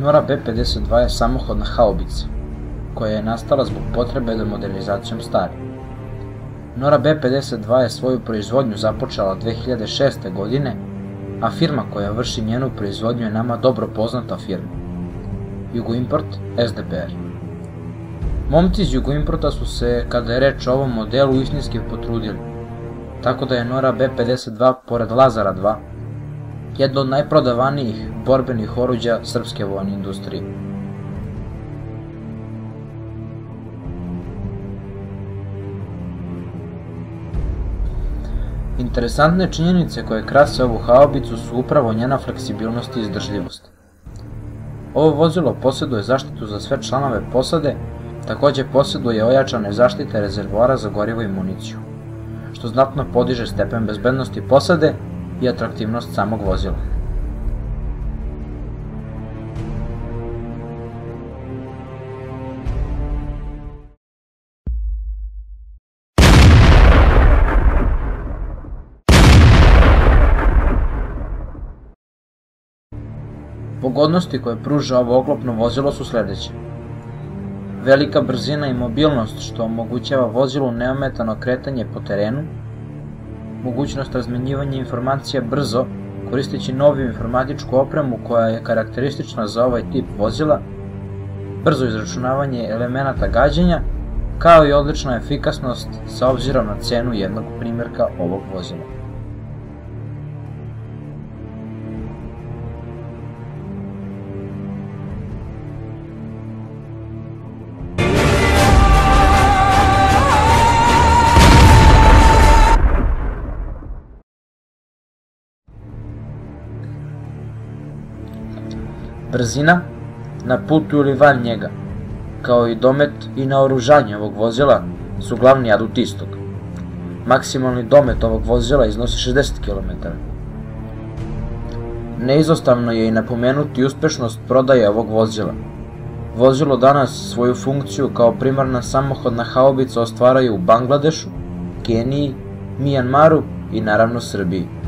Nora B-52 je samohodna haubica, koja je nastala zbog potrebe za modernizacijom stare. Nora B-52 je svoju proizvodnju započela 2006. godine, a firma koja vrši njenu proizvodnju je nama dobro poznata firma, Jugoimport SDPR. Momci iz Jugoimporta su se, kada je reč o ovom modelu, istinski potrudili, tako da je Nora B-52, pored Lazara 2, jedno od najprodavanijih borbenih oruđa srpske vojne industrije. Interesantne činjenice koje krase ovu haubicu su upravo njena fleksibilnost i izdržljivost. Ovo vozilo posjeduje zaštitu za sve članove posade, takođe posjeduje ojačane zaštite rezervoara za gorivo i municiju, što znatno podiže stepen bezbednosti posade i atraktivnost samog vozila. Pogodnosti koje pruža ovo oklopno vozilo su sledeće. Velika brzina i mobilnost što omogućava vozilu neometano kretanje po terenu, mogućnost razmenjivanja informacija brzo, koristeći novu informatičku opremu koja je karakteristična za ovaj tip vozila, brzo izračunavanje elemenata gađenja, kao i odlična efikasnost sa obzirom na cenu jednog primjerka ovog vozila. Brzina na putu ili van njega, kao i domet i naoružanje ovog vozila su glavni adut istog. Maksimalni domet ovog vozila iznosi 60 km. Neizostavno je i napomenuti uspešnost prodaje ovog vozila. Vozilo danas svoju funkciju kao primarna samohodna haubica ostvaraju u Bangladešu, Keniji, Mijanmaru i naravno Srbiji.